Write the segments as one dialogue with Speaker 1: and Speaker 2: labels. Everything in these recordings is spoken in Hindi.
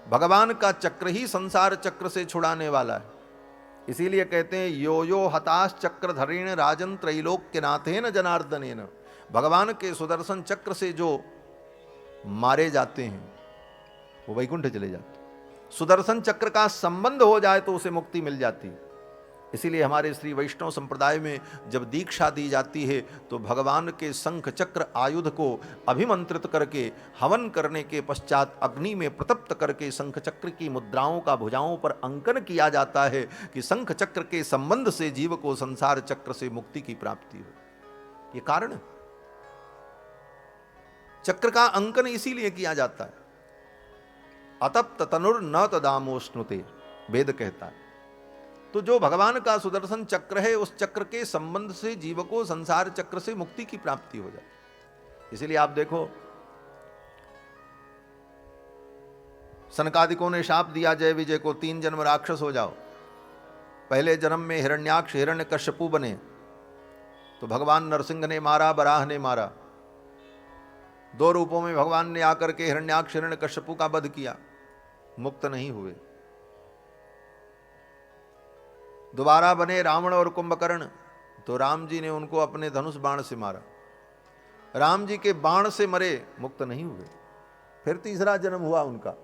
Speaker 1: भगवान का चक्र ही संसार चक्र से छुड़ाने वाला है। इसीलिए कहते हैं यो यो हताश चक्रधरेण राजन त्रैलोक्यनाथेन जनार्दनेन। भगवान के सुदर्शन चक्र से जो मारे जाते हैं वो वैकुंठ चले जाते हैं। सुदर्शन चक्र का संबंध हो जाए तो उसे मुक्ति मिल जाती है। इसीलिए हमारे श्री वैष्णव संप्रदाय में जब दीक्षा दी जाती है तो भगवान के शंख चक्र आयुध को अभिमंत्रित करके हवन करने के पश्चात अग्नि में प्रतप्त करके शंख चक्र की मुद्राओं का भुजाओं पर अंकन किया जाता है कि शंख चक्र के संबंध से जीव को संसार चक्र से मुक्ति की प्राप्ति हो। ये कारण चक्र का अंकन इसीलिए किया जाता है। अतप्त तनुर न तदामोष्णुते, वेद कहता है। तो जो भगवान का सुदर्शन चक्र है उस चक्र के संबंध से जीव को संसार चक्र से मुक्ति की प्राप्ति हो जाती। इसीलिए आप देखो सनकादिकों ने शाप दिया जय विजय को, 3 जन्म राक्षस हो जाओ। पहले जन्म में हिरण्याक्ष हिरण्यकश्यपु बने तो भगवान नरसिंह ने मारा, बराह ने मारा। 2 रूपों में भगवान ने आकर के हिरण्याक्ष हिरण्यकश्यपु का वध किया, मुक्त नहीं हुए। दोबारा बने रावण और कुंभकर्ण तो राम जी ने उनको अपने धनुष बाण से मारा। राम जी के बाण से मरे, मुक्त नहीं हुए। फिर तीसरा जन्म हुआ उनका,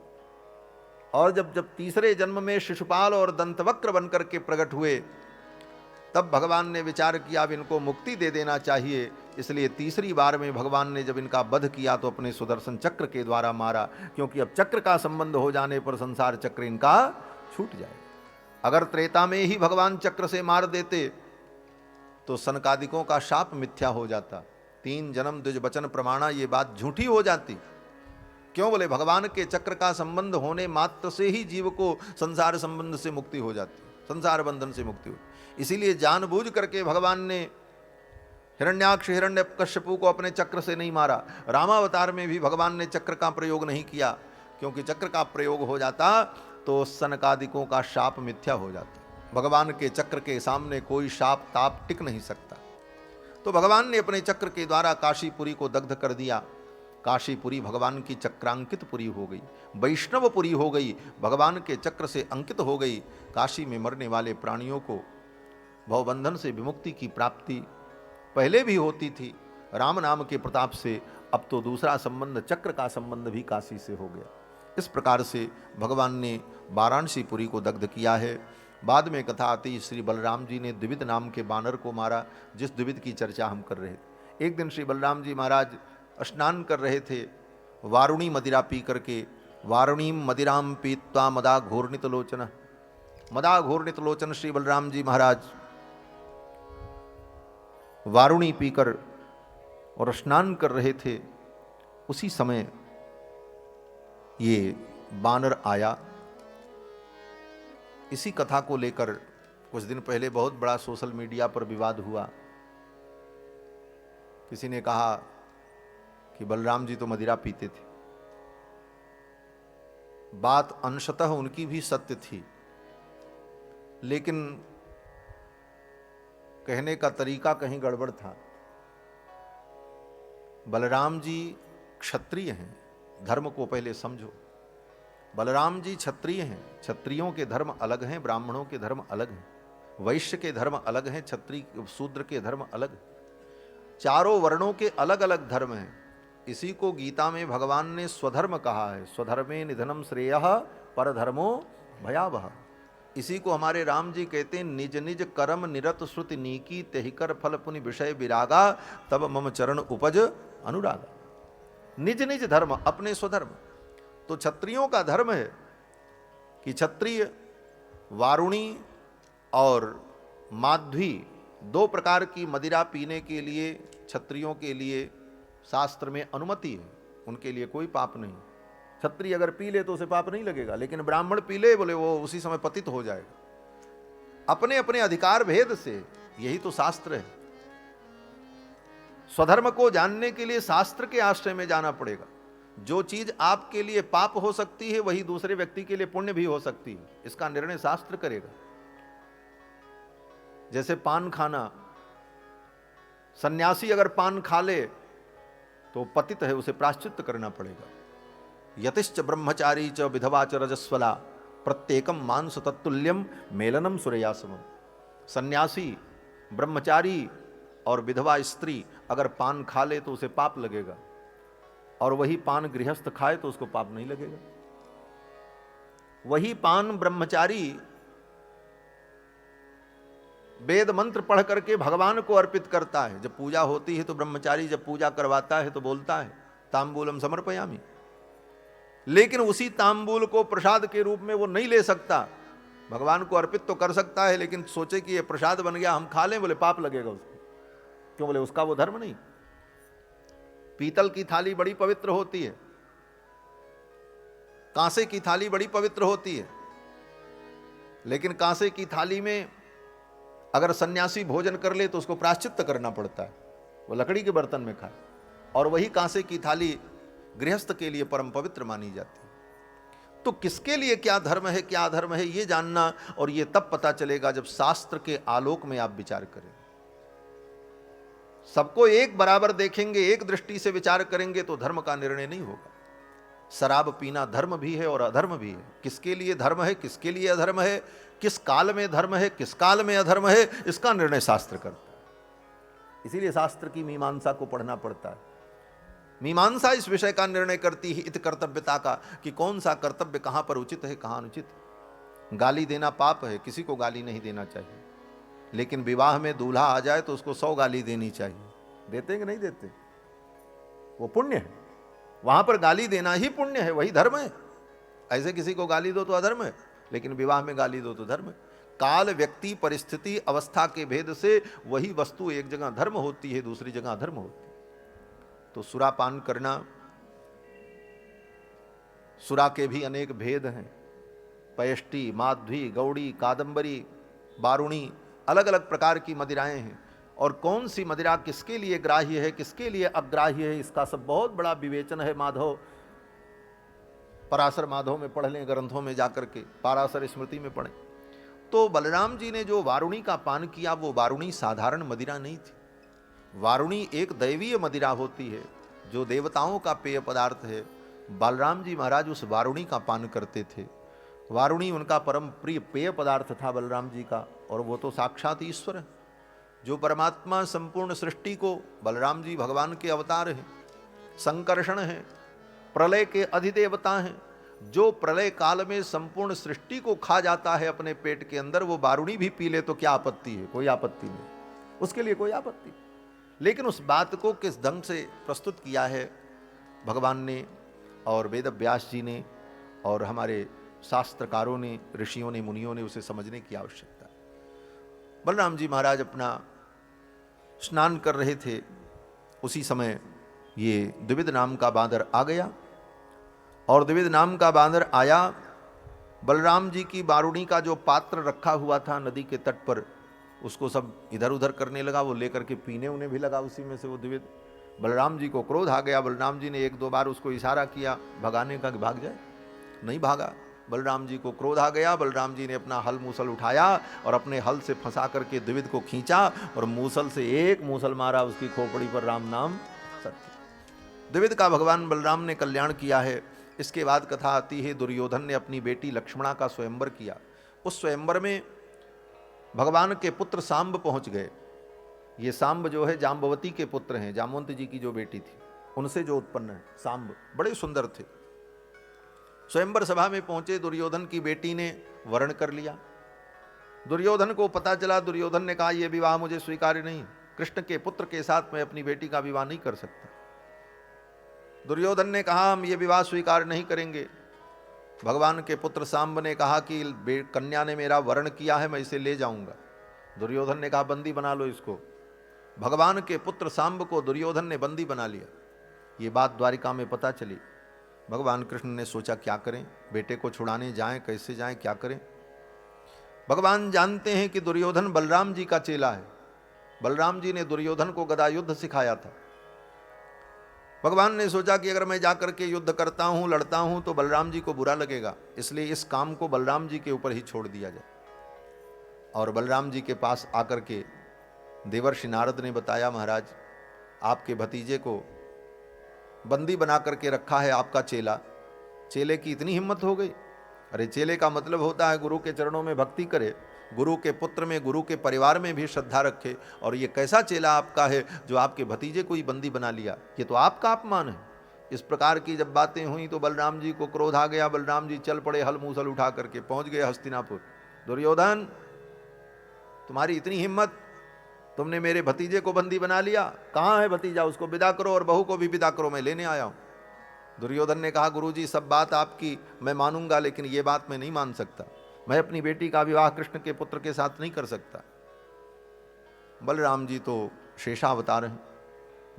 Speaker 1: और जब तीसरे जन्म में शिशुपाल और दंतवक्र बनकर के प्रकट हुए तब भगवान ने विचार किया अब इनको मुक्ति दे देना चाहिए। इसलिए तीसरी बार में भगवान ने जब इनका वध किया तो अपने सुदर्शन चक्र के द्वारा मारा, क्योंकि अब चक्र का संबंध हो जाने पर संसार चक्र इनका छूट जाए। अगर त्रेता में ही भगवान चक्र से मार देते तो सनकादिकों का शाप मिथ्या हो जाता। 3 जन्म द्विज वचन प्रमाणा, ये बात झूठी हो जाती। क्यों बोले भगवान के चक्र का संबंध होने मात्र से ही जीव को संसार संबंध से मुक्ति हो जाती, संसार बंधन से मुक्ति हो। इसीलिए जानबूझ करके भगवान ने हिरण्याक्ष हिरण्यकश्यपु को अपने चक्र से नहीं मारा। रामावतार में भी भगवान ने चक्र का प्रयोग नहीं किया, क्योंकि चक्र का प्रयोग हो जाता तो सनकादिकों का शाप मिथ्या हो जाता। भगवान के चक्र के सामने कोई शाप ताप टिक नहीं सकता। तो भगवान ने अपने चक्र के द्वारा काशीपुरी को दग्ध कर दिया। काशीपुरी भगवान की चक्रांकित पुरी हो गई, वैष्णवपुरी हो गई, भगवान के चक्र से अंकित हो गई। काशी में मरने वाले प्राणियों को भवबंधन से विमुक्ति की प्राप्ति पहले भी होती थी राम नाम के प्रताप से, अब तो दूसरा संबंध चक्र का संबंध भी काशी से हो गया। इस प्रकार से भगवान ने वाराणसीपुरी को दग्ध किया है। बाद में कथा आती, श्री बलराम जी ने द्विविद नाम के बानर को मारा, जिस द्विविद की चर्चा हम कर रहे थे। एक दिन श्री बलराम जी महाराज स्नान कर रहे थे, वारुणी मदिरा पी करके। वारुणीम मदिराम पीत्वा मदा घोरनित लोचन, मदा घोरनित लोचन श्री बलराम जी महाराज वारुणी पीकर और स्नान कर रहे थे। उसी समय ये बानर आया। इसी कथा को लेकर कुछ दिन पहले बहुत बड़ा सोशल मीडिया पर विवाद हुआ। किसी ने कहा कि बलराम जी तो मदिरा पीते थे। बात अंशतः उनकी भी सत्य थी, लेकिन कहने का तरीका कहीं गड़बड़ था। बलराम जी क्षत्रिय हैं, धर्म को पहले समझो। बलराम जी क्षत्रिय हैं, क्षत्रियों के धर्म अलग हैं, ब्राह्मणों के धर्म अलग हैं, वैश्य के धर्म अलग हैं, क्षत्रिय शूद्र के धर्म अलग। चारों वर्णों के अलग अलग धर्म हैं। इसी को गीता में भगवान ने स्वधर्म कहा है, स्वधर्मे निधनम श्रेयः परधर्मो भयावह। इसी को हमारे राम जी कहते हैं, निज निज कर्म निरत श्रुति नीकी तेहिकर फल पुनि विषय विरागा तब मम चरण उपज अनुरागा। निज निज धर्म, अपने स्वधर्म। तो क्षत्रियों का धर्म है कि क्षत्रिय वारुणी और माध्वी 2 प्रकार की मदिरा पीने के लिए क्षत्रियों के लिए शास्त्र में अनुमति है। उनके लिए कोई पाप नहीं। क्षत्रिय अगर पी ले तो उसे पाप नहीं लगेगा, लेकिन ब्राह्मण पी ले बोले वो उसी समय पतित हो जाएगा। अपने अपने अधिकार भेद से, यही तो शास्त्र है। स्वधर्म को जानने के लिए शास्त्र के आश्रय में जाना पड़ेगा। जो चीज आपके लिए पाप हो सकती है वही दूसरे व्यक्ति के लिए पुण्य भी हो सकती है। इसका निर्णय शास्त्र करेगा। जैसे पान खाना, सन्यासी अगर पान खा ले तो पतित है, उसे प्रायश्चित करना पड़ेगा। यतिश्च ब्रह्मचारी च विधवा च रजस्वला प्रत्येकम मांस तत्तुल्यम मेलनम सूर्यासमम। सन्यासी, ब्रह्मचारी और विधवा स्त्री अगर पान खा ले तो उसे पाप लगेगा, और वही पान गृहस्थ खाए तो उसको पाप नहीं लगेगा। वही पान ब्रह्मचारी वेद मंत्र पढ़ करके भगवान को अर्पित करता है। जब पूजा होती है तो ब्रह्मचारी जब पूजा करवाता है तो बोलता है तांबूलम समर्पयामि, लेकिन उसी तांबूल को प्रसाद के रूप में वो नहीं ले सकता। भगवान को अर्पित तो कर सकता है, लेकिन सोचे कि ये प्रसाद बन गया हम खा लें, बोले पाप लगेगा उसको। क्यों? बोले उसका वो धर्म नहीं। पीतल की थाली बड़ी पवित्र होती है, कांसे की थाली बड़ी पवित्र होती है, लेकिन कांसे की थाली में अगर सन्यासी भोजन कर ले तो उसको प्रायश्चित्त करना पड़ता है, वो लकड़ी के बर्तन में खाए। और वही कांसे की थाली गृहस्थ के लिए परम पवित्र मानी जाती है। तो किसके लिए क्या धर्म है क्या अधर्म है ये जानना, और ये तब पता चलेगा जब शास्त्र के आलोक में आप विचार करें। सबको एक बराबर देखेंगे, एक दृष्टि से विचार करेंगे तो धर्म का निर्णय नहीं होगा। शराब पीना धर्म भी है और अधर्म भी है। किसके लिए धर्म है, किसके लिए अधर्म है, किस काल में धर्म है, किस काल में अधर्म है, इसका निर्णय शास्त्र करता है। इसीलिए शास्त्र की मीमांसा को पढ़ना पड़ता है। मीमांसा इस विषय का निर्णय करती है, इत कर्तव्यता का, कि कौन सा कर्तव्य कहां पर उचित है कहां अनुचित। गाली देना पाप है, किसी को गाली नहीं देना चाहिए, लेकिन विवाह में दूल्हा आ जाए तो उसको 100 गाली देनी चाहिए। देते कि नहीं देते? वो पुण्य है, वहां पर गाली देना ही पुण्य है, वही धर्म है। ऐसे किसी को गाली दो तो अधर्म है, लेकिन विवाह में गाली दो तो धर्म है। काल, व्यक्ति, परिस्थिति, अवस्था के भेद से वही वस्तु एक जगह धर्म होती है, दूसरी जगह अधर्म होती है। तो सुरापान करना, सुरा के भी अनेक भेद हैं। पयष्टि, माध्वी, गौड़ी, कादंबरी, बारुणी, अलग अलग प्रकार की मदिराएं हैं। और कौन सी मदिरा किसके लिए ग्राह्य है, किसके लिए अग्राह्य है, इसका सब बहुत बड़ा विवेचन है। माधव, पराशर माधव में पढ़ लें, ग्रंथों में जाकर के, पाराशर स्मृति में पढ़ें। तो बलराम जी ने जो वारुणी का पान किया, वो वारुणी साधारण मदिरा नहीं थी। वारुणी एक दैवीय मदिरा होती है, जो देवताओं का पेय पदार्थ है। बलराम जी महाराज उस वारुणी का पान करते थे। वारुणी उनका परम प्रिय पेय पदार्थ था बलराम जी का, और वो तो साक्षात ईश्वर है। जो परमात्मा संपूर्ण सृष्टि को, बलराम जी भगवान के अवतार हैं, संकर्षण हैं, प्रलय के अधिदेवता हैं। जो प्रलय काल में संपूर्ण सृष्टि को खा जाता है अपने पेट के अंदर, वो वारुणी भी पी ले तो क्या आपत्ति है? कोई आपत्ति नहीं, उसके लिए कोई आपत्ति। लेकिन उस बात को किस ढंग से प्रस्तुत किया है भगवान ने, और वेद व्यास जी ने, और हमारे शास्त्रकारों ने, ऋषियों ने, मुनियों ने, उसे समझने की आवश्यकता है। बलराम जी महाराज अपना स्नान कर रहे थे, उसी समय ये द्विविद नाम का बांदर आ गया। और द्विविद नाम का बांदर आया, बलराम जी की वारुणी का जो पात्र रखा हुआ था नदी के तट पर, उसको सब इधर उधर करने लगा। वो लेकर के पीने उन्हें भी लगा उसी में से वो द्विविद। बलराम जी को क्रोध आ गया। बलराम जी ने 1-2 बार उसको इशारा किया भगाने का कि भाग जाए, नहीं भागा। बलराम जी को क्रोध आ गया। बलराम जी ने अपना हल मूसल उठाया और अपने हल से फंसा करके द्विविद को खींचा, और मूसल से एक मूसल मारा उसकी खोपड़ी पर, राम नाम सत्य। द्विविद का भगवान बलराम ने कल्याण किया है। इसके बाद कथा आती है, दुर्योधन ने अपनी बेटी लक्ष्मणा का स्वयंवर किया। उस स्वयंवर में भगवान के पुत्र सांब पहुंच गए। ये सांब जो है जाम्बवती के पुत्र हैं, जामवंत जी की जो बेटी थी उनसे जो उत्पन्न है सांब, बड़े सुंदर थे। स्वयंवर सभा में पहुंचे, दुर्योधन की बेटी ने वर्ण कर लिया। दुर्योधन को पता चला, दुर्योधन ने कहा यह विवाह मुझे स्वीकार्य नहीं, कृष्ण के पुत्र के साथ मैं अपनी बेटी का विवाह नहीं कर सकता। दुर्योधन ने कहा हम ये विवाह स्वीकार नहीं करेंगे। भगवान के पुत्र सांब ने कहा कि कन्या ने मेरा वर्ण किया है, मैं इसे ले जाऊंगा। दुर्योधन ने कहा बंदी बना लो इसको। भगवान के पुत्र सांब को दुर्योधन ने बंदी बना लिया। ये बात द्वारिका में पता चली। भगवान कृष्ण ने सोचा क्या करें, बेटे को छुड़ाने जाएं, कैसे जाएं, क्या करें। भगवान जानते हैं कि दुर्योधन बलराम जी का चेला है। बलराम जी ने दुर्योधन को गदा युद्ध सिखाया था। भगवान ने सोचा कि अगर मैं जाकर के युद्ध करता हूं, लड़ता हूं, तो बलराम जी को बुरा लगेगा, इसलिए इस काम को बलराम जी के ऊपर ही छोड़ दिया जाए। और बलराम जी के पास आकर के देवर्षि नारद ने बताया, महाराज आपके भतीजे को बंदी बना करके रखा है आपका चेला, चेले की इतनी हिम्मत हो गई। अरे चेले का मतलब होता है गुरु के चरणों में भक्ति करे, गुरु के पुत्र में, गुरु के परिवार में भी श्रद्धा रखे। और ये कैसा चेला आपका है जो आपके भतीजे को ही बंदी बना लिया, ये तो आपका अपमान है। इस प्रकार की जब बातें हुई तो बलराम जी को क्रोध आ गया। बलराम जी चल पड़े, हल मूसल उठा करके पहुंच गए हस्तिनापुर। दुर्योधन, तुम्हारी इतनी हिम्मत, तुमने मेरे भतीजे को बंदी बना लिया, कहाँ है भतीजा, उसको विदा करो और बहू को भी विदा करो, मैं लेने आया हूं। दुर्योधन ने कहा, गुरुजी सब बात आपकी मैं मानूंगा, लेकिन ये बात मैं नहीं मान सकता, मैं अपनी बेटी का विवाह कृष्ण के पुत्र के साथ नहीं कर सकता। बलराम जी तो शेषावतार हैं।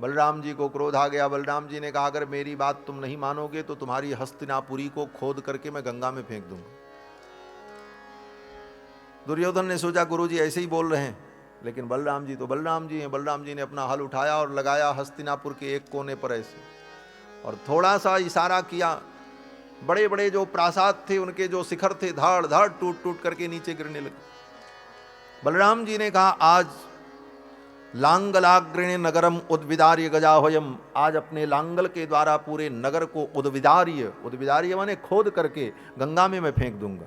Speaker 1: बलराम जी को क्रोध आ गया। बलराम जी ने कहा, अगर मेरी बात तुम नहीं मानोगे तो तुम्हारी हस्तिनापुरी को खोद करके मैं गंगा में फेंक दूंगा। दुर्योधन ने सोचा गुरुजी ऐसे ही बोल रहे हैं, लेकिन बलराम जी तो बलराम जी हैं। बलराम जी ने अपना हल उठाया और लगाया हस्तिनापुर के एक कोने पर ऐसे, और थोड़ा सा इशारा किया। बड़े बड़े जो प्रासाद थे, उनके जो शिखर थे, धाड़ धाड़ टूट टूट करके नीचे गिरने लगे। बलराम जी ने कहा, आज लांगलाग्रणे नगरम उद्विदार्य गजाह्वयम, आज अपने लांगल के द्वारा पूरे नगर को उद्विदार्य, उद्विदार्य माने खोद करके गंगा में मैं फेंक दूंगा।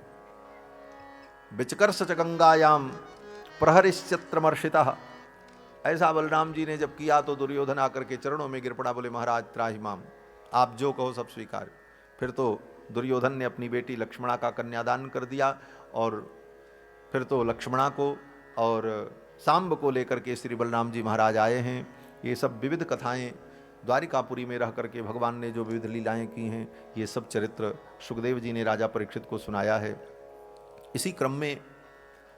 Speaker 1: विचकर्ष च गंगायाम प्रहरिश्चित्रमर्षितः, ऐसा बलराम जी ने जब किया तो दुर्योधन आकर के चरणों में गिर पड़ा, बोले महाराज त्राहि माम, आप जो कहो सब स्वीकार। फिर तो दुर्योधन ने अपनी बेटी लक्ष्मणा का कन्यादान कर दिया, और फिर तो लक्ष्मणा को और सांब को लेकर के श्री बलराम जी महाराज आए हैं। ये सब विविध कथाएं द्वारिकापुरी में रह करके भगवान ने जो विविध लीलाएं की हैं, ये सब चरित्र सुखदेव जी ने राजा परीक्षित को सुनाया है। इसी क्रम में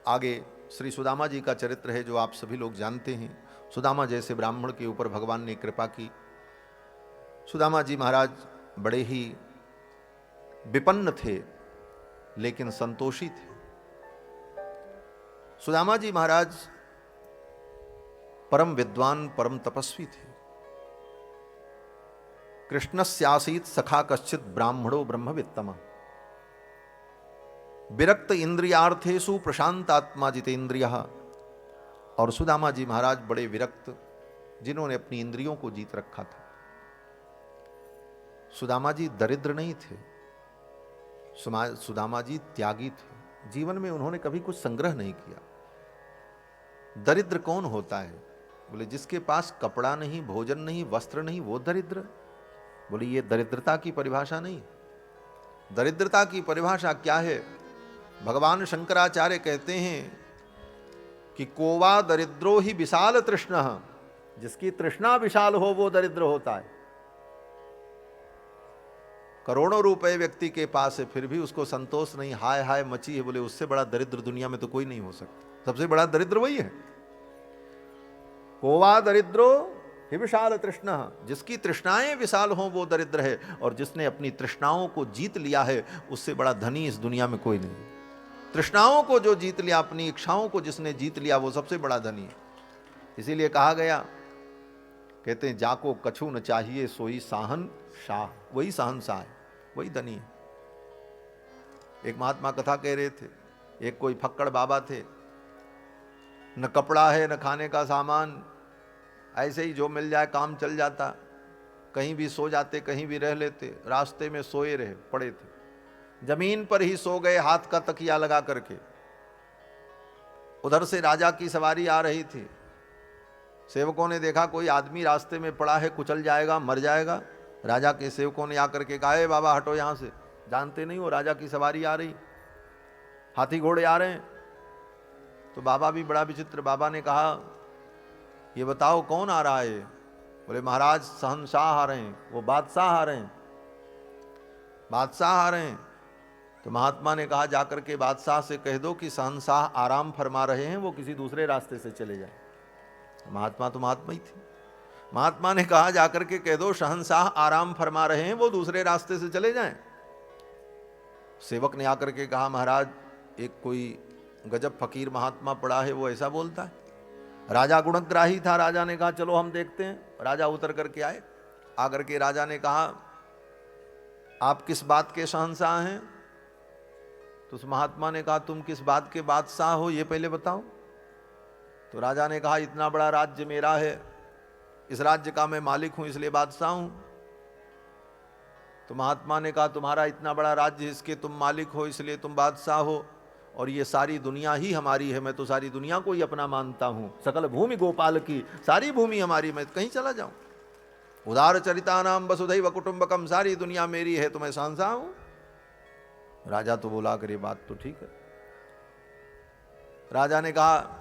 Speaker 1: आगे श्री सुदामा जी का चरित्र है, जो आप सभी लोग जानते हैं। सुदामा जैसे ब्राह्मण के ऊपर भगवान ने कृपा की। सुदामा जी महाराज बड़े ही विपन्न थे, लेकिन संतोषी थे। सुदामा जी महाराज परम विद्वान, परम तपस्वी थे। कृष्णस्यासीत सखा कश्चित ब्राह्मणो ब्रह्मवित्तम, विरक्त इंद्रियार्थेषु प्रशांतात्मा जितेंद्रिय। और सुदामा जी महाराज बड़े विरक्त, जिन्होंने अपनी इंद्रियों को जीत रखा था। सुदामा जी दरिद्र नहीं थे, सुदामा जी त्यागी थे। जीवन में उन्होंने कभी कुछ संग्रह नहीं किया। दरिद्र कौन होता है? बोले जिसके पास कपड़ा नहीं, भोजन नहीं, वस्त्र नहीं, वो दरिद्र। बोले ये दरिद्रता की परिभाषा नहीं। दरिद्रता की परिभाषा क्या है? भगवान शंकराचार्य कहते हैं कि कोवा दरिद्रो ही विशाल तृष्ण, जिसकी तृष्णा विशाल हो वो दरिद्र होता है। करोड़ों रुपए व्यक्ति के पास है, फिर भी उसको संतोष नहीं, हाय हाय मची है, बोले उससे बड़ा दरिद्र दुनिया में तो कोई नहीं हो सकता। सबसे बड़ा दरिद्र वही है। कोवा दरिद्रो ही विशाल तृष्ण, जिसकी तृष्णाएं विशाल हों वो दरिद्र है, और जिसने अपनी तृष्णाओं को जीत लिया है उससे बड़ा धनी इस दुनिया में कोई नहीं। तृष्णाओं को जो जीत लिया, अपनी इच्छाओं को जिसने जीत लिया, वो सबसे बड़ा धनी है। इसीलिए कहा गया, कहते हैं जाको कछु न चाहिए सोई साहन शाह, वही शहंशाह है, वही धनी है। एक महात्मा कथा कह रहे थे, एक कोई फक्कड़ बाबा थे, न कपड़ा है न खाने का सामान, ऐसे ही जो मिल जाए काम चल जाता, कहीं भी सो जाते, कहीं भी रह लेते। रास्ते में सोए रहे, पड़े थे, जमीन पर ही सो गए, हाथ का तकिया लगा करके। उधर से राजा की सवारी आ रही थी। सेवकों ने देखा कोई आदमी रास्ते में पड़ा है, कुचल जाएगा, मर जाएगा। राजा के सेवकों ने आकर के कहा, बाबा हटो यहां से, जानते नहीं हो राजा की सवारी आ रही, हाथी घोड़े आ रहे हैं। तो बाबा भी बड़ा विचित्र, बाबा ने कहा ये बताओ कौन आ रहा है? बोले महाराज शहंशाह आ रहे हैं, वो बादशाह आ रहे हैं, बादशाह आ रहे हैं। तो महात्मा ने कहा जाकर के बादशाह से कह दो कि शहंशाह आराम फरमा रहे हैं, वो किसी दूसरे रास्ते से चले जाए। महात्मा तो महात्मा ही थे। महात्मा ने कहा जाकर के कह दो शहंशाह आराम फरमा रहे हैं, वो दूसरे रास्ते से चले जाएं। सेवक ने आकर के कहा महाराज एक कोई गजब फकीर महात्मा पड़ा है, वो ऐसा बोलता है। राजा गुणग्राही था, राजा ने कहा चलो हम देखते हैं। राजा उतर करके आए, आकर के राजा ने कहा आप किस बात के शहंशाह हैं? तो उस महात्मा ने कहा तुम किस बात के बादशाह हो ये पहले बताओ। तो राजा ने कहा इतना बड़ा राज्य मेरा है, इस राज्य का मैं मालिक हूं, इसलिए बादशाह हूं। तो महात्मा ने कहा तुम्हारा इतना बड़ा राज्य, इसके तुम मालिक हो, इसलिए तुम बादशाह हो, और ये सारी दुनिया ही हमारी है, मैं तो सारी दुनिया को ही अपना मानता हूं, सकल भूमि गोपाल की, सारी भूमि हमारी, मैं कहीं चला जाऊं। उदार चरिता नाम वसुधैव कुटुंबकम, सारी दुनिया मेरी है, तो मैं शहंशाह हूं। राजा तो बोला करे बात तो ठीक है। राजा ने कहा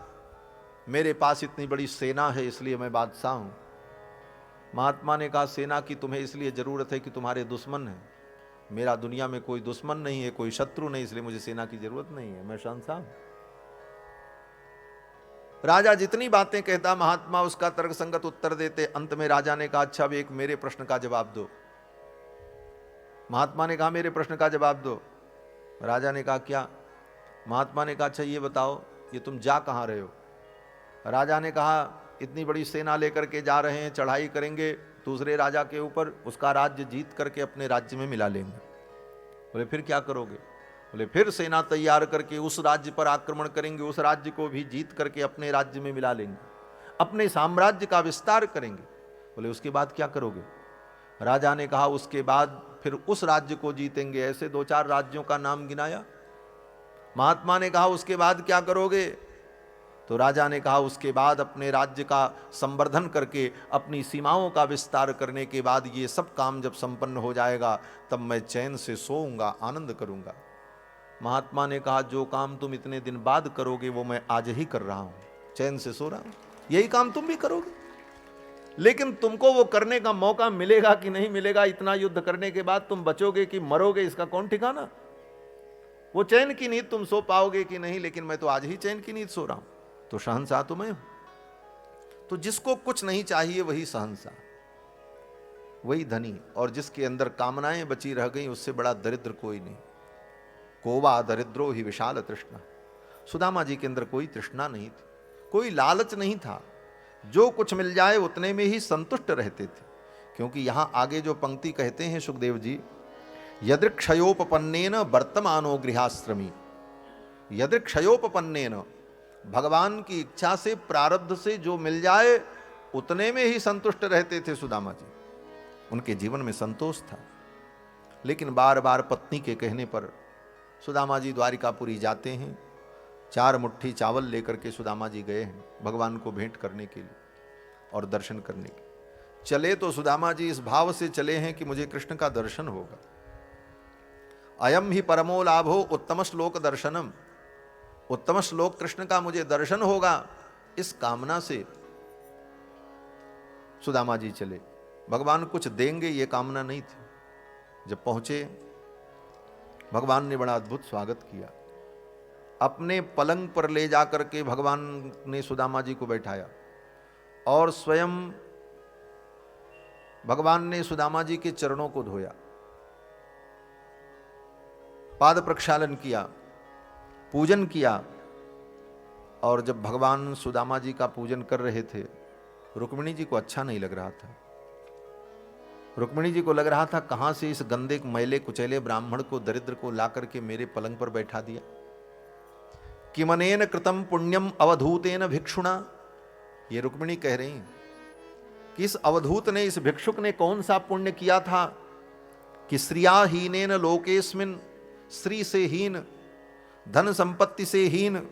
Speaker 1: मेरे पास इतनी बड़ी सेना है इसलिए मैं बादशाह हूं। महात्मा ने कहा सेना की तुम्हें इसलिए जरूरत है कि तुम्हारे दुश्मन हैं, मेरा दुनिया में कोई दुश्मन नहीं है, कोई शत्रु नहीं, इसलिए मुझे सेना की जरूरत नहीं है, मैं शहंशाह हूं। राजा जितनी बातें कहता महात्मा उसका तर्कसंगत उत्तर देते। अंत में राजा ने कहा अच्छा अब एक मेरे प्रश्न का जवाब दो। महात्मा ने कहा मेरे प्रश्न का जवाब दो। राजा ने कहा क्या? महात्मा ने कहा अच्छा ये बताओ ये तुम जा कहां रहे हो? राजा ने कहा इतनी बड़ी सेना लेकर के जा रहे हैं, चढ़ाई करेंगे दूसरे राजा के ऊपर, उसका राज्य जीत करके अपने राज्य में मिला लेंगे। बोले फिर क्या करोगे? बोले फिर सेना तैयार करके उस राज्य पर आक्रमण करेंगे, उस राज्य को भी जीत करके अपने राज्य में मिला लेंगे, अपने साम्राज्य का विस्तार करेंगे। बोले उसके बाद क्या करोगे? राजा ने कहा उसके बाद फिर उस राज्य को जीतेंगे। ऐसे 2-4 राज्यों का नाम गिनाया। महात्मा ने कहा उसके बाद क्या करोगे? तो राजा ने कहा उसके बाद अपने राज्य का संवर्धन करके अपनी सीमाओं का विस्तार करने के बाद ये सब काम जब संपन्न हो जाएगा तब मैं चैन से सोऊंगा, आनंद करूंगा। महात्मा ने कहा जो काम तुम इतने दिन बाद करोगे वो मैं आज ही कर रहा हूं, चैन से सो रहा हूं, यही काम तुम भी करोगे। लेकिन तुमको वो करने का मौका मिलेगा कि नहीं मिलेगा, इतना युद्ध करने के बाद तुम बचोगे कि मरोगे, इसका कौन ठिकाना। वो चैन की नींद तुम सो पाओगे कि नहीं, लेकिन मैं तो आज ही चैन की नींद सो रहा हूं, तो शहंशाह तो मैं हूं। तो जिसको कुछ नहीं चाहिए वही शहंशाह, वही धनी, और जिसके अंदर कामनाएं बची रह गई उससे बड़ा दरिद्र कोई नहीं। कोवा दरिद्रो ही विशाल तृष्णा। सुदामा जी के अंदर कोई तृष्णा नहीं थी, कोई लालच नहीं था, जो कुछ मिल जाए उतने में ही संतुष्ट रहते थे। क्योंकि यहां आगे जो पंक्ति कहते हैं सुखदेव जी, यदृक्षयोपपन्नेन वर्तमानो गृहाश्रमी। यदृक्षयोपपन्नेन, भगवान की इच्छा से प्रारब्ध से जो मिल जाए उतने में ही संतुष्ट रहते थे सुदामा जी, उनके जीवन में संतोष था। लेकिन बार बार पत्नी के कहने पर सुदामा जी द्वारिकापुरी जाते हैं। 4 मुट्ठी चावल लेकर के सुदामा जी गए हैं भगवान को भेंट करने के लिए और दर्शन करने के। चले तो सुदामा जी इस भाव से चले हैं कि मुझे कृष्ण का दर्शन होगा। अयम ही परमो लाभो उत्तम श्लोक दर्शनम, उत्तम श्लोक कृष्ण का मुझे दर्शन होगा, इस कामना से सुदामा जी चले। भगवान कुछ देंगे ये कामना नहीं थी। जब पहुंचे भगवान ने बड़ा अद्भुत स्वागत किया। अपने पलंग पर ले जाकर के भगवान ने सुदामा जी को बैठाया और स्वयं भगवान ने सुदामा जी के चरणों को धोया, पाद प्रक्षालन किया, पूजन किया। और जब भगवान सुदामा जी का पूजन कर रहे थे, रुक्मिणी जी को अच्छा नहीं लग रहा था। रुक्मिणी जी को लग रहा था कहां से इस गंदे मैले कुचैले ब्राह्मण को, दरिद्र को ला करके मेरे पलंग पर बैठा दिया। किमनेन कृतम पुण्यम अवधूतेन भिक्षुणा, ये रुक्मिणी कह रही हैं कि इस अवधूत ने, इस भिक्षुक ने कौन सा पुण्य किया था कि श्रियाहीनेन लोकेस्मिन, स्त्री से हीन, धन संपत्ति से हीन,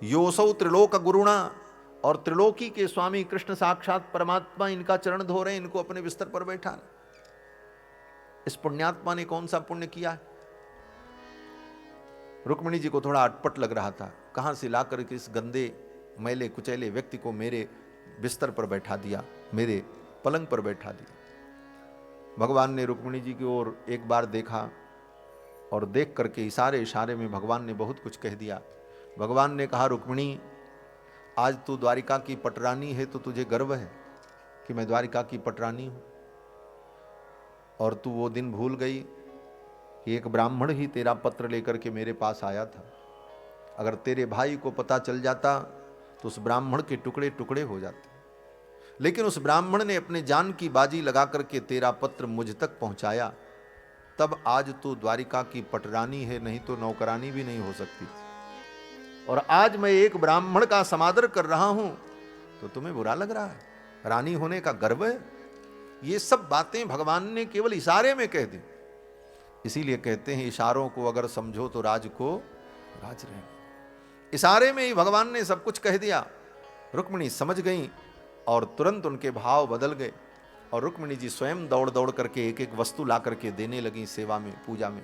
Speaker 1: योसौ त्रिलोक गुरुणा, और त्रिलोकी के स्वामी कृष्ण साक्षात परमात्मा इनका चरण धो रहे हैं, इनको अपने बिस्तर पर बैठा। इस पुण्यात्मा ने कौन सा पुण्य किया है? रुक्मिणी जी को थोड़ा अटपट लग रहा था, कहां से लाकर के इस गंदे मैले कुचैले व्यक्ति को मेरे बिस्तर पर बैठा दिया, मेरे पलंग पर बैठा दिया। भगवान ने रुक्मिणी जी की ओर एक बार देखा और देख करके इशारे में भगवान ने बहुत कुछ कह दिया। भगवान ने कहा रुक्मिणी, आज तू द्वारिका की पटरानी है तो तुझे गर्व है कि मैं द्वारिका की पटरानी हूं, और तू वो दिन भूल गई कि एक ब्राह्मण ही तेरा पत्र लेकर के मेरे पास आया था। अगर तेरे भाई को पता चल जाता तो उस ब्राह्मण के टुकड़े टुकड़े हो जाते, लेकिन उस ब्राह्मण ने अपने जान की बाजी लगा करके तेरा पत्र मुझ तक पहुंचाया, तब आज तू द्वारिका की पटरानी है, नहीं तो नौकरानी भी नहीं हो सकती। और आज मैं एक ब्राह्मण का समादर कर रहा हूं तो तुम्हें बुरा लग रहा है, रानी होने का गर्व है। ये सब बातें भगवान ने केवल इशारे में कह दी। इसीलिए कहते हैं इशारों को अगर समझो तो राज को राज रहे। इशारे में ही भगवान ने सब कुछ कह दिया। रुक्मिणी समझ गई और तुरंत उनके भाव बदल गए और रुक्मिणी जी स्वयं दौड़ दौड़ करके एक एक वस्तु ला करके देने लगी सेवा में, पूजा में।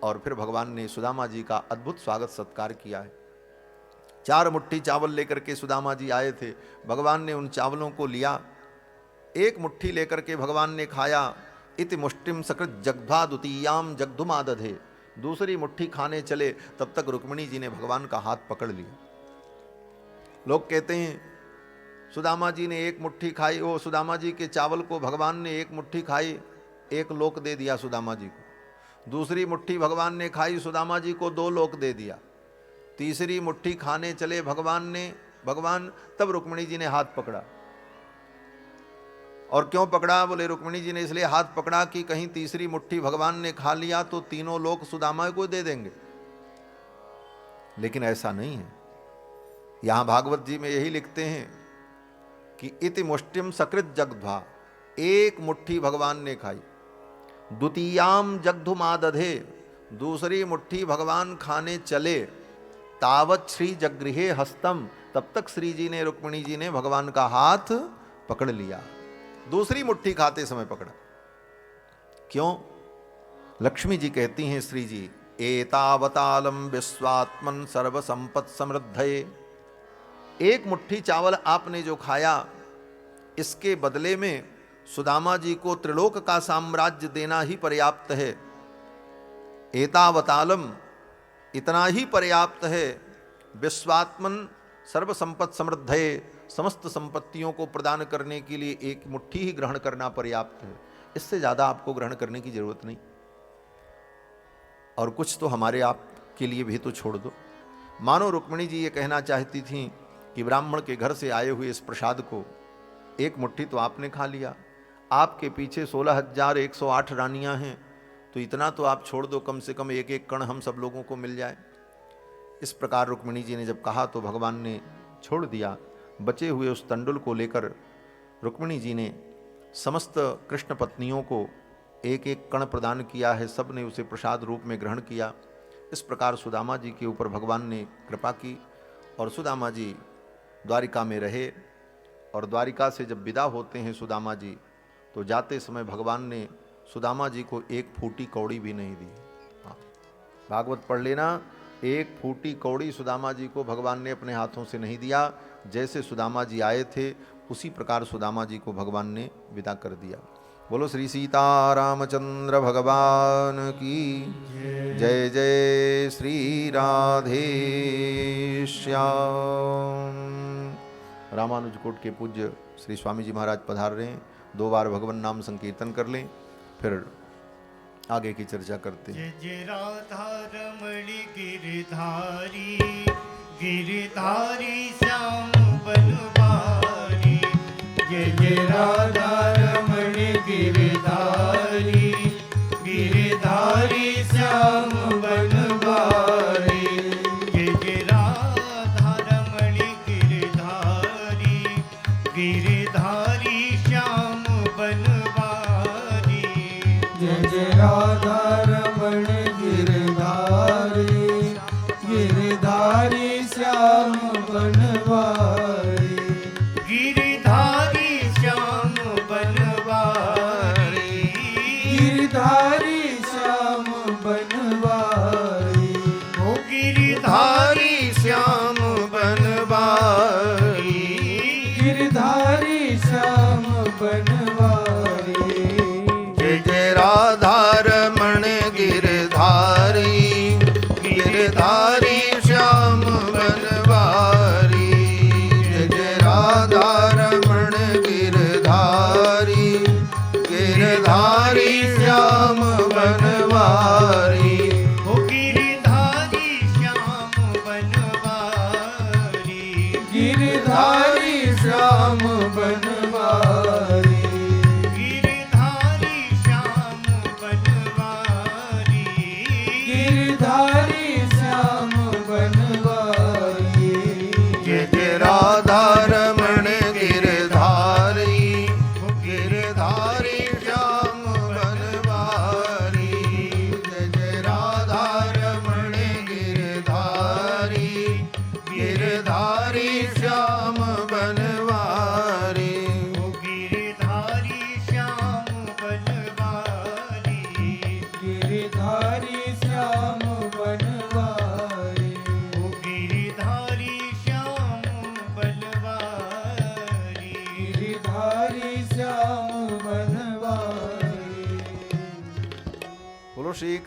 Speaker 1: और फिर भगवान ने सुदामा जी का अद्भुत स्वागत सत्कार किया है। 4 मुट्ठी चावल लेकर के सुदामा जी आए थे। भगवान ने उन चावलों को लिया, एक मुट्ठी लेकर के भगवान ने खाया। इति मुष्टिम सकृत जग्ध्वा द्वितीयाम जग्धुमादधे। दूसरी मुट्ठी खाने चले, तब तक रुक्मिणी जी ने भगवान का हाथ पकड़ लिया। लोग कहते हैं सुदामा जी ने एक मुट्ठी खाई, वो सुदामा जी के चावल को भगवान ने एक मुट्ठी खाई, 1 लोक दे दिया सुदामा जी को। दूसरी मुट्ठी भगवान ने खाई, सुदामा जी को 2 लोक दे दिया। तीसरी मुट्ठी खाने चले भगवान तब रुक्मिणी जी ने हाथ पकड़ा। और क्यों पकड़ा? बोले रुक्मिणी जी ने इसलिए हाथ पकड़ा कि कहीं तीसरी मुट्ठी भगवान ने खा लिया तो तीनों लोक सुदामा को दे देंगे। लेकिन ऐसा नहीं है। यहां भागवत जी में यही लिखते हैं कि इति मुष्टिम सकृत जग्ध्वा, एक मुट्ठी भगवान ने खाई। द्वितीयाम जग्धुमादधे, दूसरी मुट्ठी भगवान खाने चले। तावत श्री जगृहे हस्तम, तब तक श्री जी ने, रुक्मिणी जी ने भगवान का हाथ पकड़ लिया। दूसरी मुट्ठी खाते समय पकड़ा। क्यों? लक्ष्मी जी कहती हैं श्री जी, एतावतालम विश्वात्मन सर्व संपत समृद्धये। एक मुट्ठी चावल आपने जो खाया, इसके बदले में सुदामा जी को त्रिलोक का साम्राज्य देना ही पर्याप्त है। एतावतालम, इतना ही पर्याप्त है। विश्वात्मन सर्व संपत समृद्धये, समस्त संपत्तियों को प्रदान करने के लिए एक मुट्ठी ही ग्रहण करना पर्याप्त है। इससे ज्यादा आपको ग्रहण करने की जरूरत नहीं। और कुछ तो हमारे आप के लिए भी तो छोड़ दो। मानो रुक्मिणी जी ये कहना चाहती थी कि ब्राह्मण के घर से आए हुए इस प्रसाद को एक मुट्ठी तो आपने खा लिया, आपके पीछे 16,108 रानियां हैं, तो इतना तो आप छोड़ दो, कम से कम एक एक कण हम सब लोगों को मिल जाए। इस प्रकार रुक्मिणी जी ने जब कहा तो भगवान ने छोड़ दिया। बचे हुए उस तंडुल को लेकर रुक्मिणी जी ने समस्त कृष्ण पत्नियों को एक एक कण प्रदान किया है। सब ने उसे प्रसाद रूप में ग्रहण किया। इस प्रकार सुदामा जी के ऊपर भगवान ने कृपा की और सुदामा जी द्वारिका में रहे। और द्वारिका से जब विदा होते हैं सुदामा जी, तो जाते समय भगवान ने सुदामा जी को एक फूटी कौड़ी भी नहीं दी। हाँ, भागवत पढ़ लेना, एक फूटी कौड़ी सुदामा जी को भगवान ने अपने हाथों से नहीं दिया। जैसे सुदामा जी आए थे उसी प्रकार सुदामा जी को भगवान ने विदा कर दिया। बोलो श्री सीता रामचंद्र भगवान की जय। जय श्री राधे श्याम। रामानुज कोट के पूज्य श्री स्वामी जी महाराज पधार रहे हैं। 2 बार भगवान नाम संकीर्तन कर लें, फिर आगे की चर्चा करते हैं।
Speaker 2: जय जय राधा रमणी गिरधारी, गिरधारी श्याम बनवारी। जय जय राधा रमणी गिरधारी, गिरधारी श्याम बनवारी। जय जय राधा रमणी गिरधारी, गिरधारी श्याम बनवारी।
Speaker 3: जय जय राधा रमण गिरधारी, गिरधारी श्याम बनवारी।
Speaker 2: गिरधारी श्याम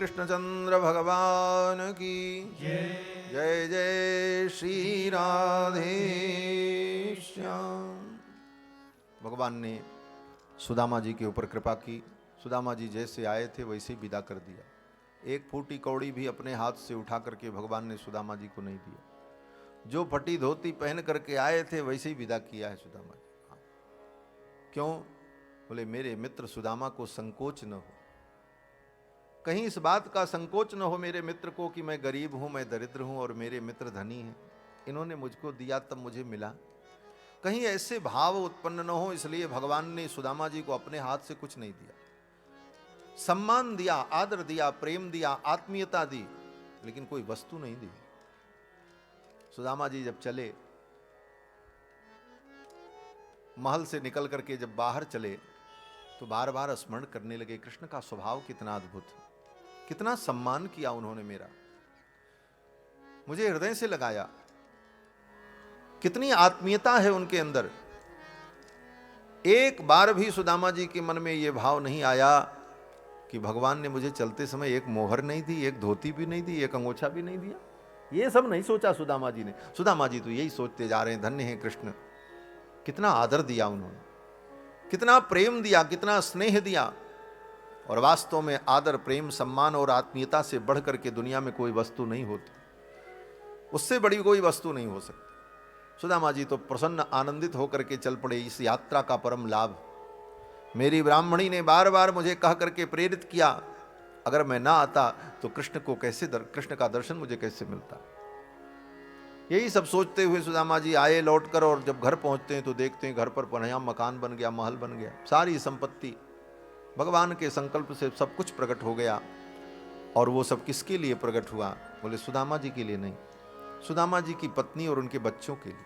Speaker 1: कृष्णचंद्र भगवान की जय जय श्री राधे श्याम। भगवान ने सुदामा जी के ऊपर कृपा की। सुदामा जी जैसे आए थे वैसे ही विदा कर दिया। एक फूटी कौड़ी भी अपने हाथ से उठा करके भगवान ने सुदामा जी को नहीं दिया। जो फटी धोती पहन करके आए थे वैसे ही विदा किया है सुदामा जी। हाँ। क्यों? बोले मेरे मित्र सुदामा को संकोच न हो, कहीं इस बात का संकोच न हो मेरे मित्र को कि मैं गरीब हूं, मैं दरिद्र हूं और मेरे मित्र धनी हैं, इन्होंने मुझको दिया तब मुझे मिला, कहीं ऐसे भाव उत्पन्न न हो। इसलिए भगवान ने सुदामा जी को अपने हाथ से कुछ नहीं दिया। सम्मान दिया, आदर दिया, प्रेम दिया, आत्मीयता दी, लेकिन कोई वस्तु नहीं दी। सुदामा जी जब चले, महल से निकल करके जब बाहर चले तो बार बार स्मरण करने लगे कृष्ण का स्वभाव कितना अद्भुत, कितना सम्मान किया उन्होंने मेरा, मुझे हृदय से लगाया, कितनी आत्मीयता है उनके अंदर। एक बार भी सुदामा जी के मन में यह भाव नहीं आया कि भगवान ने मुझे चलते समय एक मोहर नहीं दी, एक धोती भी नहीं दी, एक अंगोछा भी नहीं दिया। ये सब नहीं सोचा सुदामा जी ने। सुदामा जी तो यही सोचते जा रहे हैं, धन्य है कृष्ण, कितना आदर दिया उन्होंने, कितना प्रेम दिया, कितना स्नेह दिया। और वास्तव में आदर, प्रेम, सम्मान और आत्मीयता से बढ़ करके दुनिया में कोई वस्तु नहीं होती, उससे बड़ी कोई वस्तु नहीं हो सकती। सुदामा जी तो प्रसन्न आनंदित होकर के चल पड़े। इस यात्रा का परम लाभ मेरी ब्राह्मणी ने बार बार मुझे कह करके प्रेरित किया, अगर मैं ना आता तो कृष्ण को कैसे कृष्ण का दर्शन मुझे कैसे मिलता। यही सब सोचते हुए सुदामा जी आए लौटकर, और जब घर पहुंचते हैं तो देखते हैं घर पर नया मकान बन गया, महल बन गया, सारी संपत्ति भगवान के संकल्प से सब कुछ प्रकट हो गया। और वो सब किसके लिए प्रकट हुआ? बोले सुदामा जी के लिए नहीं, सुदामा जी की पत्नी और उनके बच्चों के लिए।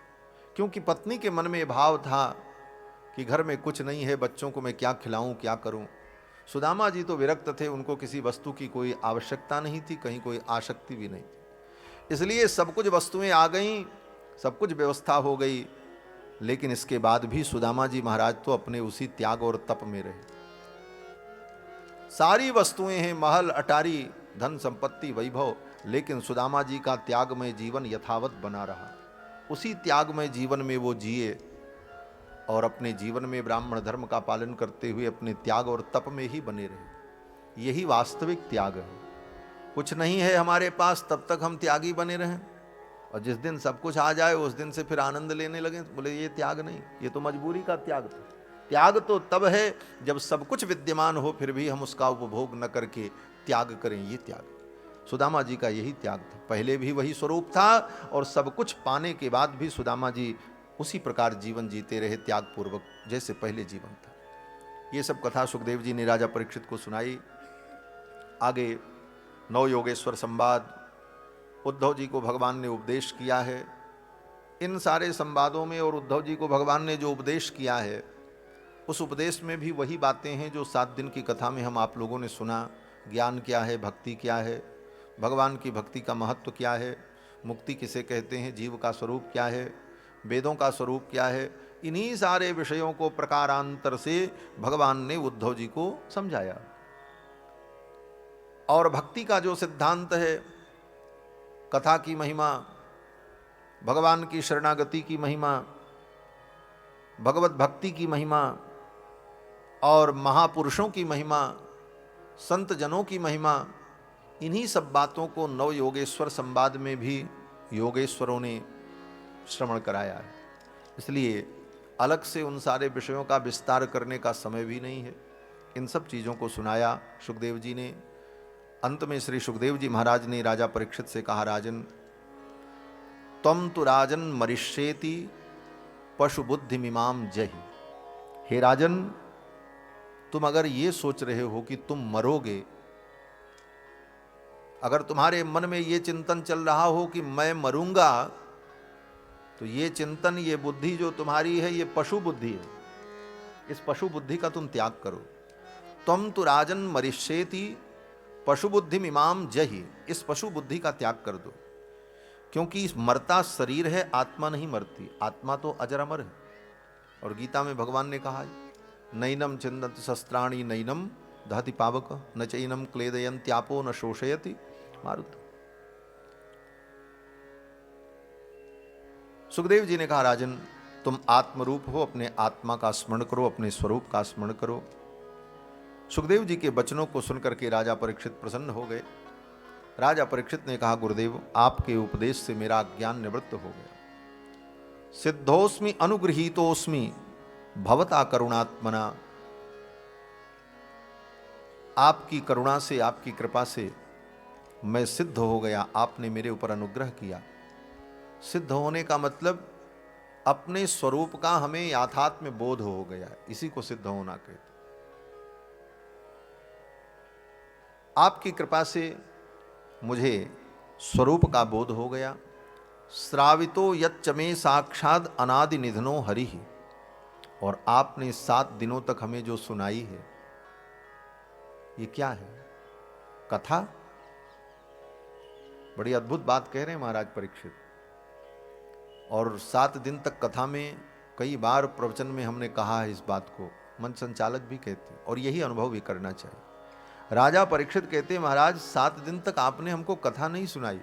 Speaker 1: क्योंकि पत्नी के मन में भाव था कि घर में कुछ नहीं है, बच्चों को मैं क्या खिलाऊं, क्या करूं। सुदामा जी तो विरक्त थे, उनको किसी वस्तु की कोई आवश्यकता नहीं थी, कहीं कोई आसक्ति भी नहीं थी। इसलिए सब कुछ वस्तुएं आ गईं, सब कुछ व्यवस्था हो गई, लेकिन इसके बाद भी सुदामा जी महाराज तो अपने उसी त्याग और तप में रहे। सारी वस्तुएं हैं, महल, अटारी, धन संपत्ति, वैभव, लेकिन सुदामा जी का त्यागमय जीवन यथावत बना रहा। उसी त्यागमय जीवन में वो जिए और अपने जीवन में ब्राह्मण धर्म का पालन करते हुए अपने त्याग और तप में ही बने रहे। यही वास्तविक त्याग है। कुछ नहीं है हमारे पास तब तक हम त्यागी बने रहें, और जिस दिन सब कुछ आ जाए उस दिन से फिर आनंद लेने लगे, बोले ये त्याग नहीं, ये तो मजबूरी का त्याग था। त्याग तो तब है जब सब कुछ विद्यमान हो फिर भी हम उसका उपभोग न करके त्याग करें, ये त्याग। सुदामा जी का यही त्याग था। पहले भी वही स्वरूप था और सब कुछ पाने के बाद भी सुदामा जी उसी प्रकार जीवन जीते रहे, त्याग पूर्वक, जैसे पहले जीवन था। ये सब कथा सुखदेव जी ने राजा परीक्षित को सुनाई। आगे नौ योगेश्वर संवाद, उद्धव जी को भगवान ने उपदेश किया है। इन सारे संवादों में और उद्धव जी को भगवान ने जो उपदेश किया है, उस उपदेश में भी वही बातें हैं जो 7 दिन की कथा में हम आप लोगों ने सुना। ज्ञान क्या है, भक्ति क्या है, भगवान की भक्ति का महत्व क्या है, मुक्ति किसे कहते हैं, जीव का स्वरूप क्या है, वेदों का स्वरूप क्या है। इन्हीं सारे विषयों को प्रकारांतर से भगवान ने उद्धव जी को समझाया। और भक्ति का जो सिद्धांत है, कथा की महिमा, भगवान की शरणागति की महिमा, भगवत भक्ति की महिमा और महापुरुषों की महिमा, संत जनों की महिमा, इन्हीं सब बातों को नव योगेश्वर संवाद में भी योगेश्वरों ने श्रवण कराया है। इसलिए अलग से उन सारे विषयों का विस्तार करने का समय भी नहीं है। इन सब चीज़ों को सुनाया सुखदेव जी ने। अंत में श्री सुखदेव जी महाराज ने राजा परीक्षित से कहा, राजन त्वं तु राजन मरिष्येति पशु बुद्धि मिमाम जहि। हे राजन, तुम अगर ये सोच रहे हो कि तुम मरोगे, अगर तुम्हारे मन में ये चिंतन चल रहा हो कि मैं मरूंगा, तो ये चिंतन, ये बुद्धि जो तुम्हारी है, ये पशु बुद्धि है। इस पशु बुद्धि का तुम त्याग करो। त्वं तु राजन मरिष्येति पशु बुद्धि मिमाम जहि। इस पशु बुद्धि का त्याग कर दो, क्योंकि इस मरता शरीर है, आत्मा नहीं मरती। आत्मा तो अजर अमर है। और गीता में भगवान ने कहा है, नैनम चिंदन्ति शस्त्राणि नैनम दहति पावक न चैनम क्लेदयन्त्यापो न शोषयति मारुत। सुखदेव जी ने कहा, राजन तुम आत्मरूप हो, अपने आत्मा का स्मरण करो, अपने स्वरूप का स्मरण करो। सुखदेव जी के वचनों को सुनकर के राजा परीक्षित प्रसन्न हो गए। राजा परीक्षित ने कहा, गुरुदेव आपके उपदेश से मेरा ज्ञान निवृत्त हो गया। सिद्धोस्मि अनुगृहीतोस्मि भवता करुणात्मना। आपकी करुणा से, आपकी कृपा से मैं सिद्ध हो गया, आपने मेरे ऊपर अनुग्रह किया। सिद्ध होने का मतलब अपने स्वरूप का हमें याथात्म्य बोध हो गया, इसी को सिद्ध होना कहते। आपकी कृपा से मुझे स्वरूप का बोध हो गया। श्रावितो यच्च मे साक्षाद अनादि निधनो हरि। और आपने 7 दिनों तक हमें जो सुनाई है, ये क्या है? कथा। बड़ी अद्भुत बात कह रहे हैं महाराज परीक्षित। और 7 दिन तक कथा में कई बार प्रवचन में हमने कहा है इस बात को, मन संचालक भी कहते हैं, और यही अनुभव भी करना चाहिए। राजा परीक्षित कहते हैं, महाराज 7 दिन तक आपने हमको कथा नहीं सुनाई।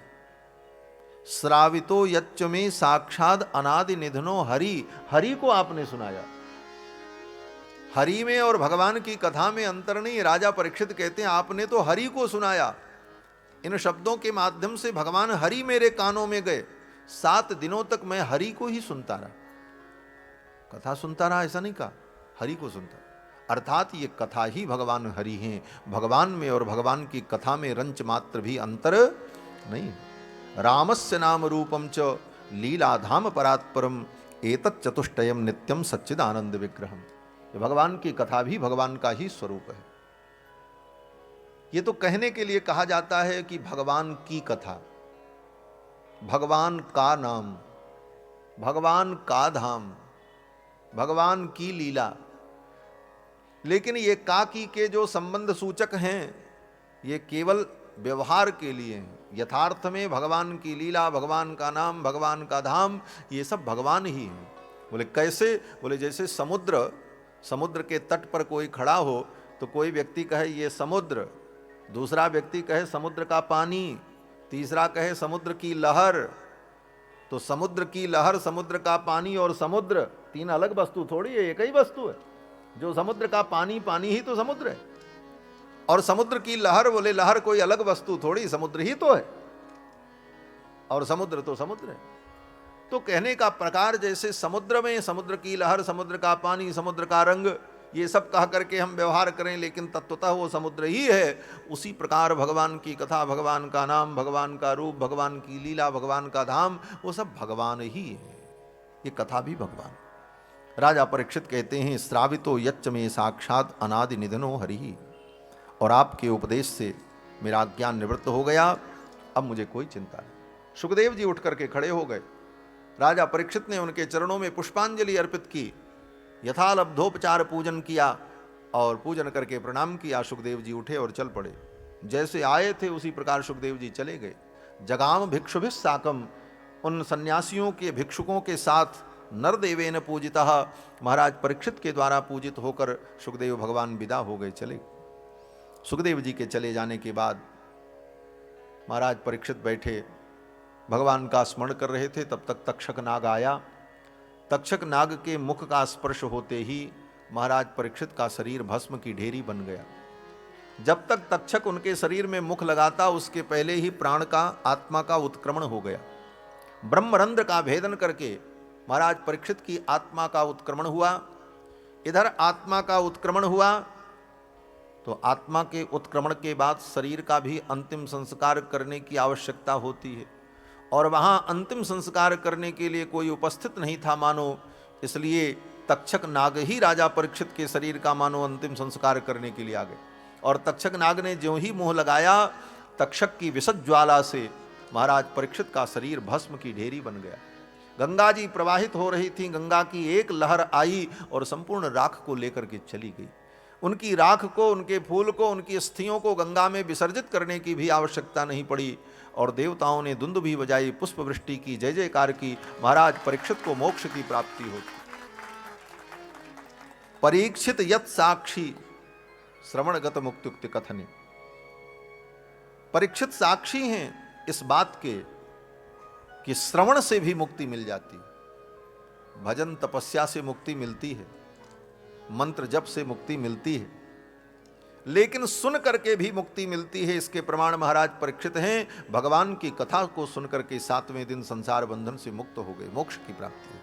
Speaker 1: श्रावितो यच्च में साक्षात अनादि निधनो हरि। हरि को आपने सुनाया। हरि में और भगवान की कथा में अंतर नहीं। राजा परीक्षित कहते हैं, आपने तो हरि को सुनाया। इन शब्दों के माध्यम से भगवान हरि मेरे कानों में गए। 7 दिनों तक मैं हरि को ही सुनता रहा, कथा सुनता रहा, ऐसा नहीं कहा, हरि को सुनता। अर्थात ये कथा ही भगवान हरि हैं। भगवान में और भगवान की कथा में रंच मात्र भी अंतर नहीं। रामस्य नाम रूपम च लीलाधाम परात्परम एतत् चतुष्टयम नित्यम सच्चिदानंद विग्रहम। भगवान की कथा भी भगवान का ही स्वरूप है। ये तो कहने के लिए कहा जाता है कि भगवान की कथा, भगवान का नाम, भगवान का धाम, भगवान की लीला। लेकिन ये का की के जो संबंध सूचक हैं, ये केवल व्यवहार के लिए हैं। यथार्थ में भगवान की लीला, भगवान का नाम, भगवान का धाम, ये सब भगवान ही हैं। बोले कैसे? बोले जैसे समुद्र के तट पर कोई खड़ा हो तो कोई व्यक्ति कहे ये समुद्र, दूसरा व्यक्ति कहे समुद्र का पानी, तीसरा कहे समुद्र की लहर। तो समुद्र की लहर, समुद्र का पानी और समुद्र 3 अलग वस्तु थोड़ी है, एक ही वस्तु है। जो समुद्र का पानी, पानी ही तो समुद्र है। और समुद्र की लहर, बोले लहर कोई अलग वस्तु थोड़ी, समुद्र ही तो है। और समुद्र तो समुद्र है। तो कहने का प्रकार जैसे समुद्र में समुद्र की लहर, समुद्र का पानी, समुद्र का रंग, ये सब कह करके हम व्यवहार करें, लेकिन तत्वतः वो समुद्र ही है। उसी प्रकार भगवान की कथा, भगवान का नाम, भगवान का रूप, भगवान की लीला, भगवान का धाम, वो सब भगवान ही है। ये कथा भी भगवान। राजा परीक्षित कहते हैं, श्रावितो यच्च में साक्षात अनादि निधनो हरि। और आपके उपदेश से मेरा ज्ञान निवृत्त हो गया, अब मुझे कोई चिंता नहीं। सुखदेव जी उठ करके खड़े हो गए। राजा परीक्षित ने उनके चरणों में पुष्पांजलि अर्पित की, यथालब्धोपचार पूजन किया और पूजन करके प्रणाम किया। सुखदेव जी उठे और चल पड़े। जैसे आए थे उसी प्रकार सुखदेव जी चले गए। जगाम भिक्षुभिः साकम, उन सन्यासियों के, भिक्षुकों के साथ नरदेवेन पूजितः, महाराज परीक्षित के द्वारा पूजित होकर सुखदेव भगवान विदा हो गए, चले। सुखदेव जी के चले जाने के बाद महाराज परीक्षित बैठे, भगवान का स्मरण कर रहे थे। तब तक तक्षक नाग आया। तक्षक नाग के मुख का स्पर्श होते ही महाराज परीक्षित का शरीर भस्म की ढेरी बन गया। जब तक तक्षक उनके शरीर में मुख लगाता, उसके पहले ही प्राण का, आत्मा का उत्क्रमण हो गया। ब्रह्मरंध्र का भेदन करके महाराज परीक्षित की आत्मा का उत्क्रमण हुआ। इधर आत्मा का उत्क्रमण हुआ तो आत्मा के उत्क्रमण के बाद शरीर का भी अंतिम संस्कार करने की आवश्यकता होती है। और वहां अंतिम संस्कार करने के लिए कोई उपस्थित नहीं था मानो, इसलिए तक्षक नाग ही राजा परीक्षित के शरीर का मानो अंतिम संस्कार करने के लिए आ गए। और तक्षक नाग ने ज्यों ही मुंह लगाया, तक्षक की विषद ज्वाला से महाराज परीक्षित का शरीर भस्म की ढेरी बन गया। गंगा जी प्रवाहित हो रही थी, गंगा की एक लहर आई और संपूर्ण राख को लेकर के चली गई। उनकी राख को, उनके फूल को, उनकी अस्थियों को गंगा में विसर्जित करने की भी आवश्यकता नहीं पड़ी। और देवताओं ने धुंध भी बजाई, पुष्प वृष्टि की, जय जयकार की। महाराज परीक्षित को मोक्ष की प्राप्ति होती। परीक्षित यत साक्षी श्रवणगत मुक्त्युक्ति कथने। परीक्षित साक्षी हैं इस बात के कि श्रवण से भी मुक्ति मिल जाती है, भजन तपस्या से मुक्ति मिलती है, मंत्र जप से मुक्ति मिलती है, लेकिन सुन करके भी मुक्ति मिलती है। इसके प्रमाण महाराज परीक्षित हैं, भगवान की कथा को सुन करके 7वें दिन संसार बंधन से मुक्त हो गए, मोक्ष की प्राप्ति हुई।